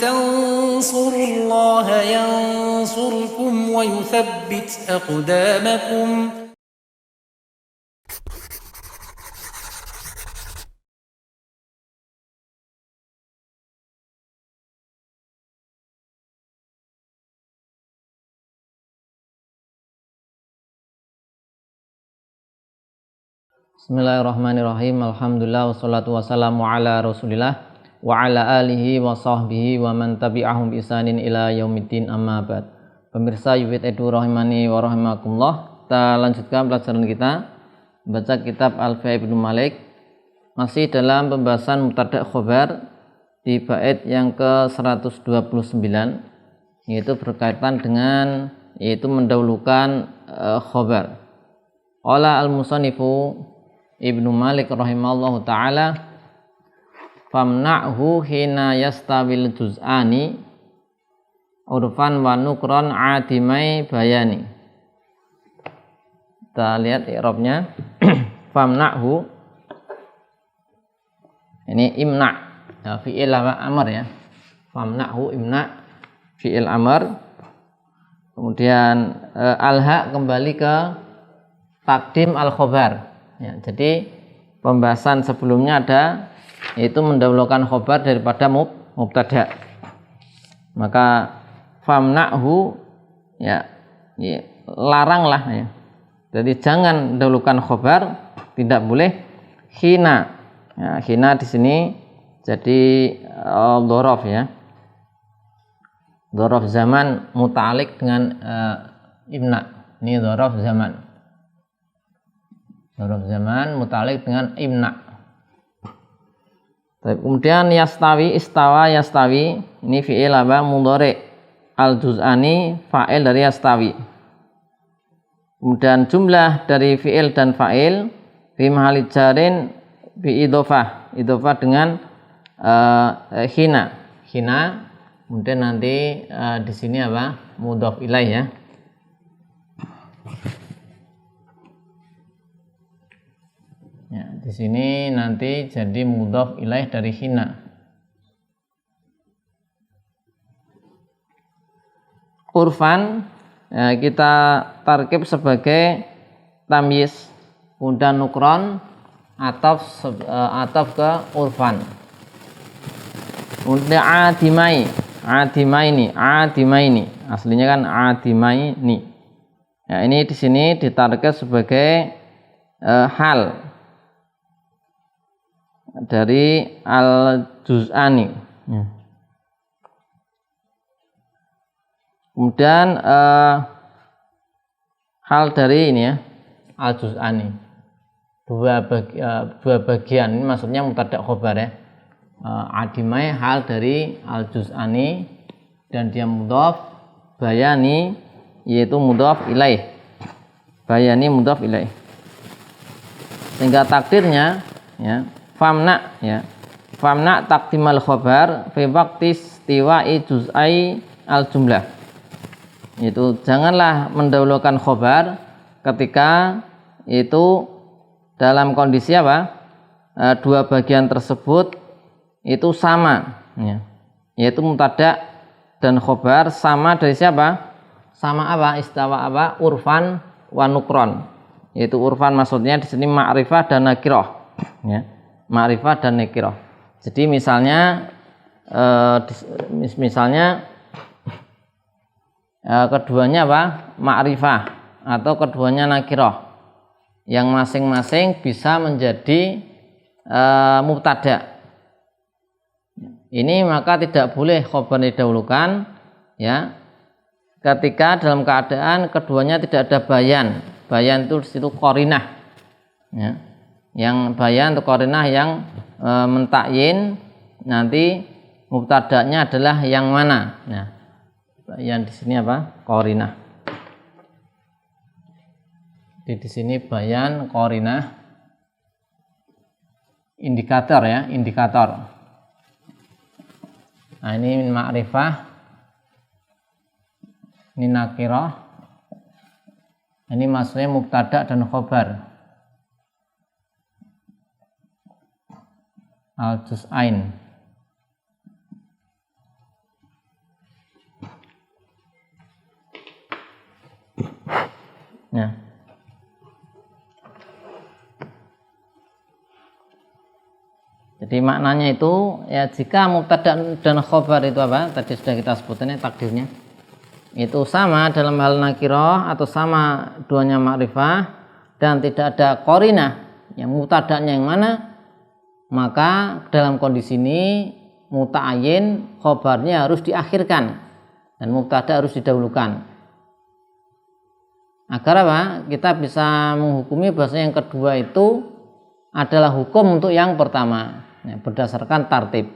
تنصروا الله ينصركم ويثبت أقدامكم. Bismillahirrahmanirrahim. Alhamdulillah wassalatu wassalamu ala Rasulillah wa ala alihi wa sahbihi wa man tabi'ahum bi ihsanin ila yaumiddin, amma ba'd. Pemirsa Yufid Edu rahimani wa rahimakumullah, kita lanjutkan pelajaran kita baca kitab Alfiah Ibnu Malik, masih dalam pembahasan mubtada' khobar di bait yang ke-129, yaitu berkaitan dengan mendahulukan khobar. Qala al-musannifu Ibnu Malik rahimallahu ta'ala, famna'hu hina yastawil juz'ani urfan wa nukron adimai bayani. Kita lihat i'rabnya. Famna'hu, ini imna' ya, fi'il amr ya. Famna'hu imna' fi'il amr. Kemudian al-ha kembali ke takdim al-khobar ya, jadi pembahasan sebelumnya ada yaitu mendahulukan khobar daripada mubtada. Maka famna'hu ya, laranglah ya. Jadi jangan dahulukan khobar, tidak boleh. Hina ya, hina di sini jadi dhorof ya. Dhorof zaman muta'alliq dengan imna. Ini dhorof zaman. Dhorof zaman muta'alliq dengan imna. Kemudian yastawi, istawa, yastawi, ini fi'il mudhari', al-juz'ani fa'il dari yastawi. Kemudian jumlah dari fi'il dan fa'il fi mahalli jarin bi idhofah dengan hina. Kemudian nanti di sini mudhof ilaih ya. Ya, di sini nanti jadi mudhof ilaih dari hina. Urfan ya, kita tarkib sebagai tamyiz, kemudian nukron ataf ke urfan. Kemudian adimaini aslinya kan adimaini. Ya, ini di sini ditarkib sebagai hal dari al-juz'ani ya. Kemudian hal dari ini ya, al-juz'ani, dua bagian, ini maksudnya mubtada' khobar ya. Adimai hal dari al-juz'ani dan dia mudhaf, bayani yaitu mudhaf ilaih, bayani mudhaf ilaih, sehingga takdirnya ya famna ya, famna taqdimal khobar fi waqti istiwa'i juz'ai al jumlah, itu janganlah mendahulukan khobar ketika itu dalam kondisi dua bagian tersebut itu sama ya, yaitu mubtada' dan khobar sama dari siapa? Sama istawa urfan wa nukron, yaitu urfan maksudnya di sini ma'rifah dan nakirah ya, ma'rifah dan nakirah. Jadi misalnya keduanya ma'rifah atau keduanya nakirah, yang masing-masing bisa menjadi mubtada'. Ini maka tidak boleh khobar didahulukan ya, ketika dalam keadaan keduanya tidak ada bayan. Bayan itu di situ qarinah ya. Yang bayan atau qarinah yang mentakyin nanti mubtada'nya adalah yang mana. Nah, bayan di sini qarinah. Di sini bayan qarinah, indikator ya, indikator. Nah, ini ma'rifah, ini nakirah, ini maksudnya mubtada' dan khobar. Al-juz'ain. Ya. Jadi maknanya itu ya, jika mubtada dan khobar itu apa? Tadi sudah kita sebutkan takdirnya. Itu sama dalam hal nakirah atau sama duanya ma'rifah dan tidak ada qarinah yang mubtada'nya yang mana, maka dalam kondisi ini muta'ayyin khobarnya harus diakhirkan dan mubtada harus didahulukan. Agar apa? Kita bisa menghukumi bahwasanya yang kedua itu adalah hukum untuk yang pertama, ya, berdasarkan tartib.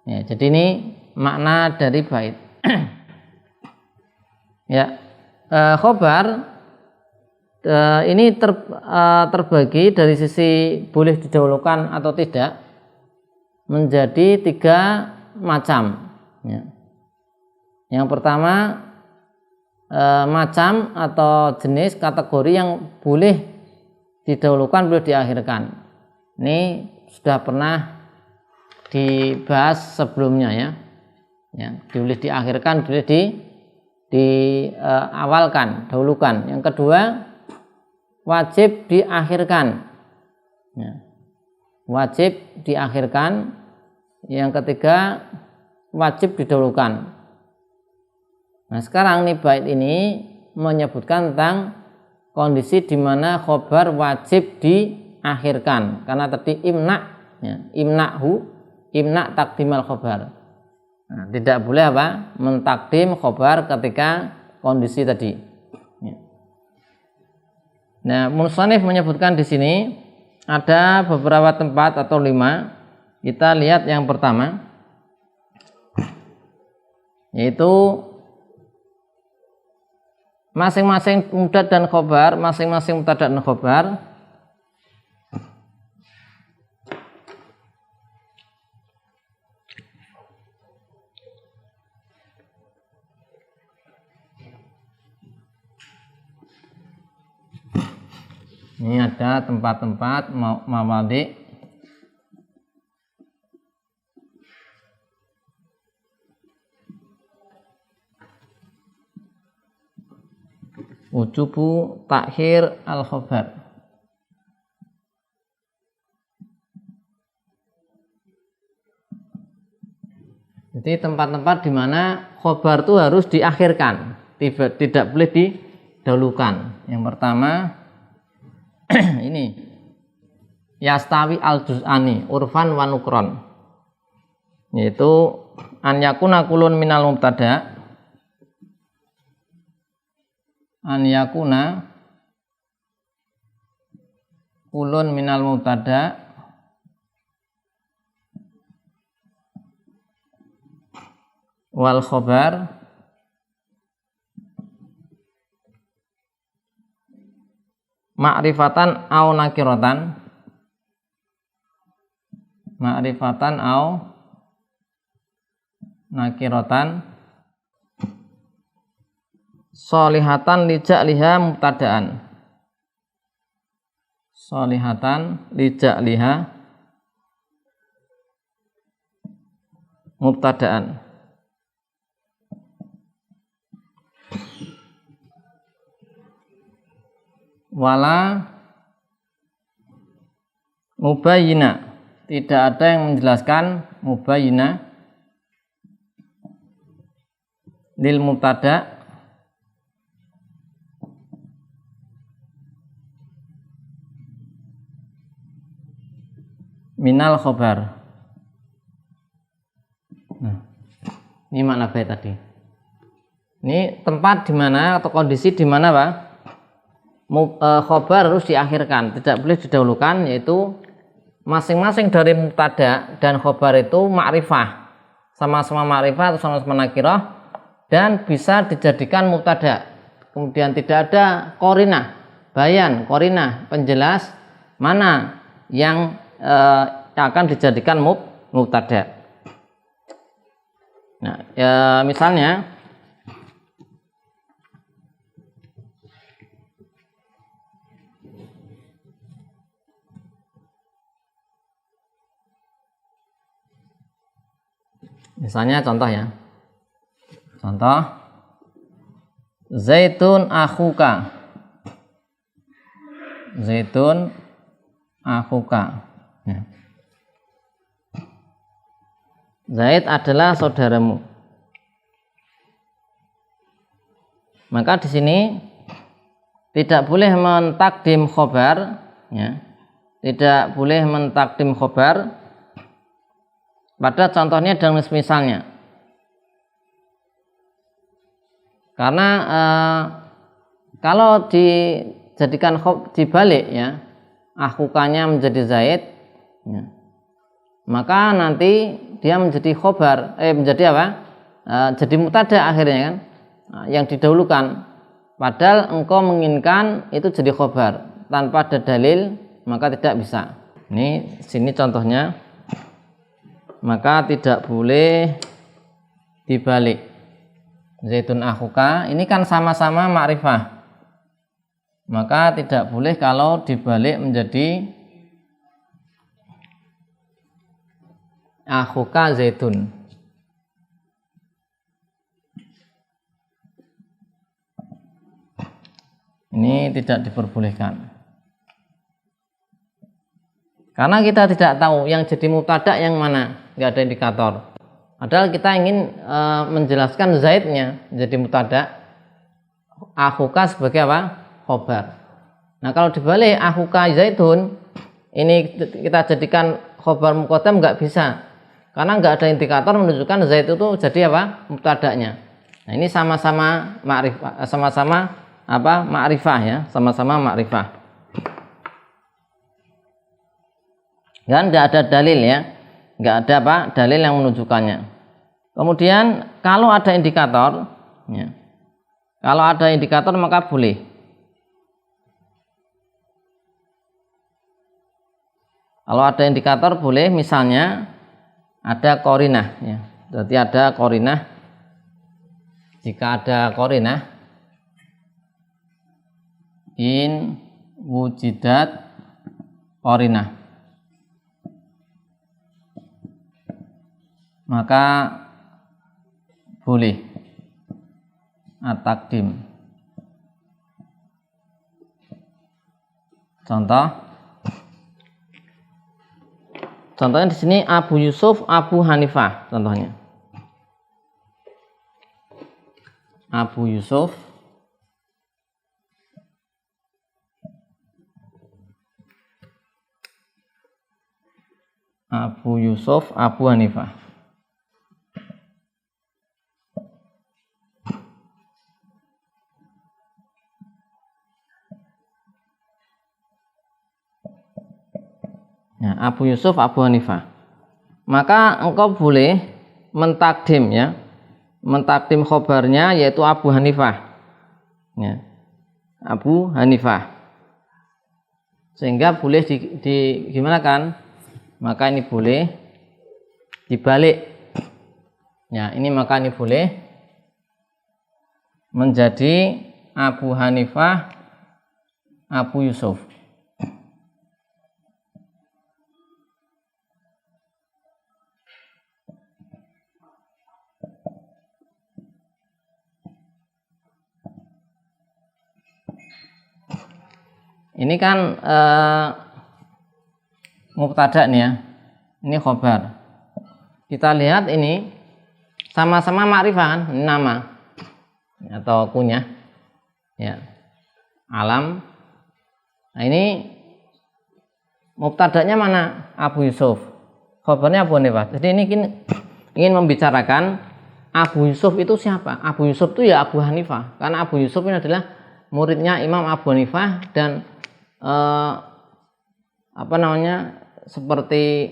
Ya, jadi ini makna dari bait. Ya, khobar ini terbagi dari sisi boleh didahulukan atau tidak menjadi 3 macam. Ya. Yang pertama macam atau jenis kategori yang boleh didahulukan, boleh diakhirkan. Ini sudah pernah dibahas sebelumnya ya. Ya, boleh diakhirkan, boleh diawalkan, dahulukan. Yang kedua wajib diakhirkan. Ya. Wajib diakhirkan. Yang ketiga wajib didahulukan. Nah, sekarang nih bait ini menyebutkan tentang kondisi di mana khobar wajib diakhirkan karena tadi imna, ya, imna takdimal khobar. Nah, tidak boleh apa? Mentakdim khobar ketika kondisi tadi. Ya. Nah, musannif menyebutkan di sini ada beberapa tempat atau 5. Kita lihat yang pertama, yaitu masing-masing mubtada dan khobar, masing-masing mubtada dan khobar ini ada tempat-tempat mawadi. Wujubu takhir al-khobar. Jadi tempat-tempat di mana khobar itu harus diakhirkan, tidak boleh didahulukan. Yang pertama ini yastawi al-juz'ani urfan wa nukron, yaitu an yakuna kulun minal mubtada, an yakuna kulun minal mubtada wal khobar ma'rifatan au nakiratan, ma'rifatan au nakiratan sholihatan lija'liha mubtadaan, sholihatan lija'liha mubtadaan. Wala mubayyina, tidak ada yang menjelaskan mubayyina lil mubtada minal khobar. Nah, ini makna bait tadi. Ini tempat di mana atau kondisi di mana Pak? Khobar harus diakhirkan, tidak boleh didahulukan, yaitu masing-masing dari mubtada dan khobar itu ma'rifah, sama-sama ma'rifah atau sama-sama nakirah dan bisa dijadikan mubtada. Kemudian tidak ada qarinah, bayan, qarinah, penjelas mana yang akan dijadikan mubtada. Nah, ya, misalnya contoh ya. Contoh Zaitun akhuka. Zaidun akhuka. Ya. Zaid adalah saudaramu. Maka di sini tidak boleh mentakdim khobar, ya. Tidak boleh mentakdim khobar pada contohnya dan misalnya. Karena kalau dijadikan dibalik, ya, akhukanya menjadi Zaid, ya, maka nanti dia menjadi khobar, menjadi apa? Jadi mubtada akhirnya kan, yang didahulukan. Padahal engkau menginginkan itu jadi khobar tanpa ada dalil, maka tidak bisa. Ini sini contohnya. Maka tidak boleh dibalik. Zaidun akhuka ini kan sama-sama ma'rifah. Maka tidak boleh kalau dibalik menjadi akhuka Zaidun. Ini tidak diperbolehkan. Karena kita tidak tahu yang jadi mubtada yang mana, nggak ada indikator. Padahal kita ingin menjelaskan Zaidnya jadi mubtada, akhuka sebagai apa? Khobar. Nah kalau dibalik akhuka Zaidun, ini kita jadikan khobar muqaddam nggak bisa, karena nggak ada indikator menunjukkan Zaid itu jadi apa? Mubtadanya. Nah ini sama-sama ma'rifah, sama-sama apa? Ma'rifah, ya, sama-sama ma'rifah. Dan tidak ada dalil, ya, nggak ada apa? Dalil yang menunjukkannya. Kemudian kalau ada indikator, ya, kalau ada indikator maka boleh. Kalau ada indikator boleh, misalnya ada qarinah, ya. Berarti ada qarinah. Jika ada qarinah, in wujidat qarinah, maka boleh at-taqdim. Contohnya di sini Abu Yusuf, Abu Hanifah, contohnya. Abu Yusuf, Abu Yusuf, Abu Hanifah. Ya, Abu Yusuf, Abu Hanifah. Maka engkau boleh mentakdim, ya, mentakdim khobarnya yaitu Abu Hanifah, ya, Abu Hanifah, sehingga boleh gimana kan? Maka ini boleh dibalik, ya, ini maka ini boleh menjadi Abu Hanifah, Abu Yusuf. Ini kan mubtada nih, ya. Ini khobar. Kita lihat ini sama-sama ma'rifah kan, ini nama atau kunyah, ya, alam. Nah ini mubtadanya mana? Abu Yusuf. Khobarnya Abu Hanifah. Jadi ini ingin membicarakan Abu Yusuf itu siapa? Abu Yusuf itu ya Abu Hanifah. Karena Abu Yusuf ini adalah muridnya Imam Abu Hanifah dan seperti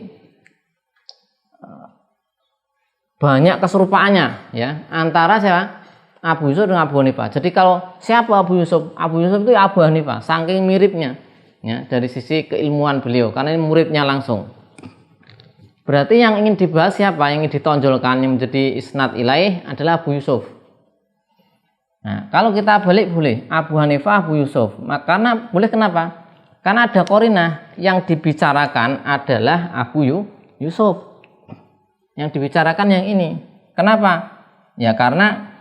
banyak keserupaannya, ya, antara siapa? Abu Yusuf dengan Abu Hanifah. Jadi kalau siapa Abu Yusuf? Abu Yusuf itu ya Abu Hanifah, saking miripnya, ya, dari sisi keilmuan beliau, karena ini muridnya langsung. Berarti yang ingin dibahas siapa? Yang ingin ditonjolkan, yang menjadi isnad ilaih adalah Abu Yusuf. Nah, kalau kita balik boleh Abu Hanifah, Abu Yusuf. Karena boleh, kenapa? Karena ada qarinah, yang dibicarakan adalah Abu Yusuf. Yang dibicarakan yang ini. Kenapa? Ya karena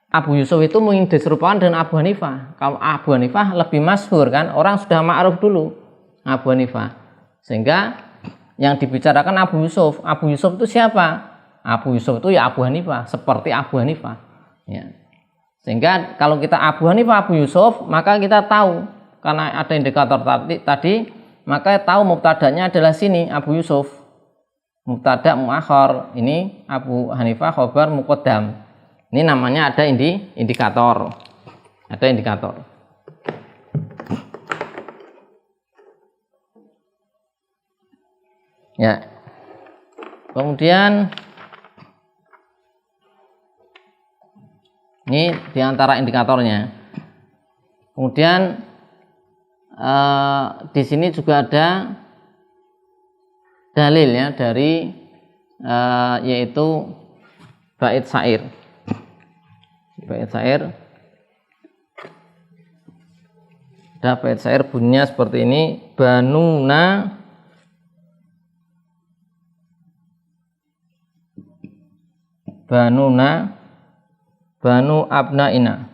Abu Yusuf itu mungkin diserupakan dengan Abu Hanifah. Kalau Abu Hanifah lebih masyhur kan, orang sudah ma'ruf dulu Abu Hanifah. Sehingga yang dibicarakan Abu Yusuf. Abu Yusuf itu siapa? Abu Yusuf itu ya Abu Hanifah, seperti Abu Hanifah. Ya. Sehingga kalau kita Abu Hanifah, Abu Yusuf, maka kita tahu karena ada indikator tadi, maka tahu mubtada'nya adalah sini Abu Yusuf. Mubtada' muakhar, ini Abu Hanifah khobar muqaddam. Ini namanya ada indikator. Ada indikator. Ya. Kemudian ini diantara indikatornya. Kemudian di sini juga ada dalil ya dari yaitu bait syair. Bait syair. Ada bait syair bunyinya seperti ini, banuna banu abnaina.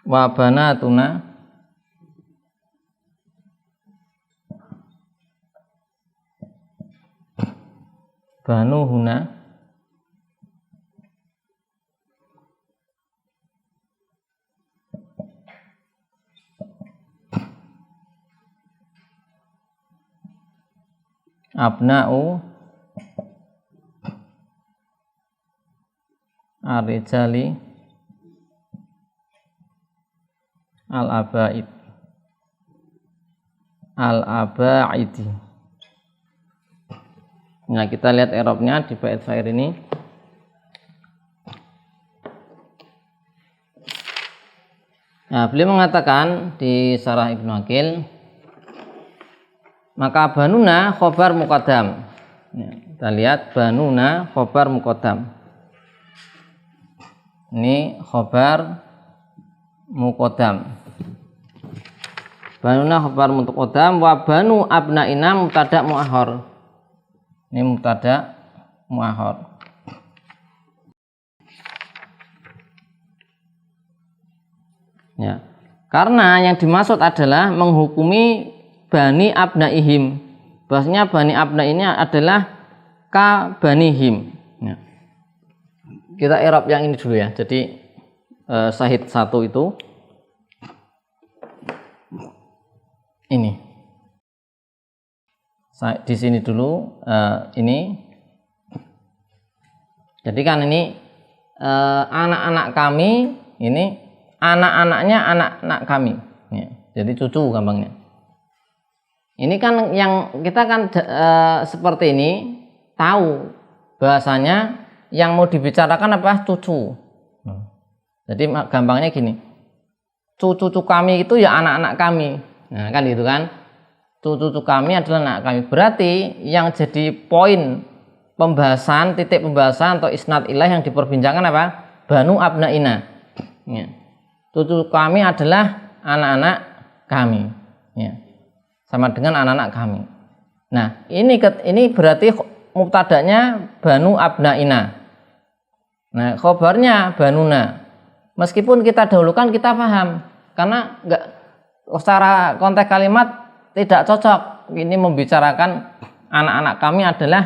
Wa banatuna banuhuna. Abna'u ar-rijali al-aba'id al-aba'idi. Nah, kita lihat i'rabnya di bait syair ini. Nah, beliau mengatakan di Syarah Ibnu Aqil, maka banuna khobar muqaddam. Ya, kita lihat banuna khobar muqaddam. Ini khobar muqaddam. Banuna khobar muqaddam wa banu abnaina mubtada' muakhar. Ini mubtada' muakhar. Ya. Karena yang dimaksud adalah menghukumi bani abnaihim. Bahasanya bani abna ini adalah ka banihim. Ya. Kita i'rab yang ini dulu ya. Jadi syahid satu itu ini. Di sini dulu ini. Jadi kan ini anak-anak kami, ini anak-anaknya anak-anak kami. Ya. Jadi cucu gampangnya. Ini kan yang kita kan seperti ini tahu bahasanya yang mau dibicarakan apa? Cucu. Jadi gampangnya gini, cucu kami itu ya anak-anak kami. Nah kan gitu kan, cucu kami adalah anak kami. Berarti yang jadi poin pembahasan, titik pembahasan atau isnad ilaih yang diperbincangkan apa? Banu abnaina. Ya. Cucu kami adalah anak-anak kami. Ya. Sama dengan anak-anak kami. Nah, ini berarti mubtada'nya banu abnaina. Nah, khobarnya banuna. Meskipun kita dahulukan kita paham, karena enggak secara konteks kalimat tidak cocok. Ini membicarakan anak-anak kami adalah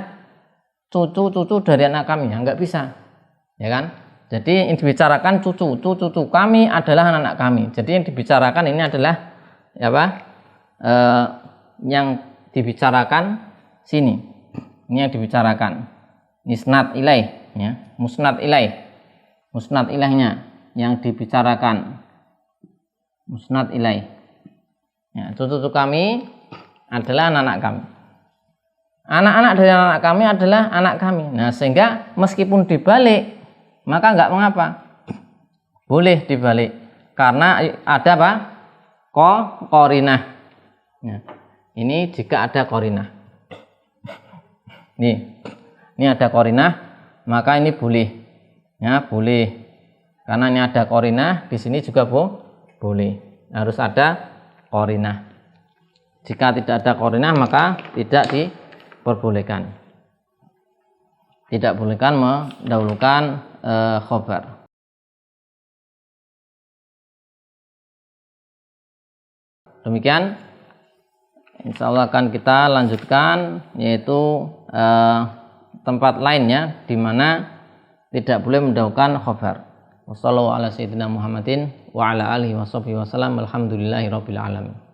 cucu-cucu dari anak kami, enggak bisa. Ya kan? Jadi yang dibicarakan cucu kami adalah anak-anak kami. Jadi yang dibicarakan ini adalah apa? Yang dibicarakan sini. Ini yang dibicarakan. Isnad ilaih, ya. Musnad ilaih. Musnad ilaihnya yang dibicarakan. Musnad ilaih. Ya, cucu kami adalah anak-anak kami. Anak-anak dari anak kami adalah anak kami. Nah, sehingga meskipun dibalik, maka enggak mengapa. Boleh dibalik. Karena ada apa? Qarinah. Ya. Ini jika ada qarinah. Ini ada qarinah, maka ini boleh. Ya, boleh. Karena ini ada qarinah, di sini juga boleh. Harus ada qarinah. Jika tidak ada qarinah maka tidak diperbolehkan. Tidak bolehkan mendahulukan khobar. Demikian, insya Allah akan kita lanjutkan, yaitu tempat lainnya di mana tidak boleh mendahulukan khobar. Wassallallahu ala sayyidina Muhammadin wa ala alihi wa sahbihi wasallam. Alhamdulillahi rabbil alamin.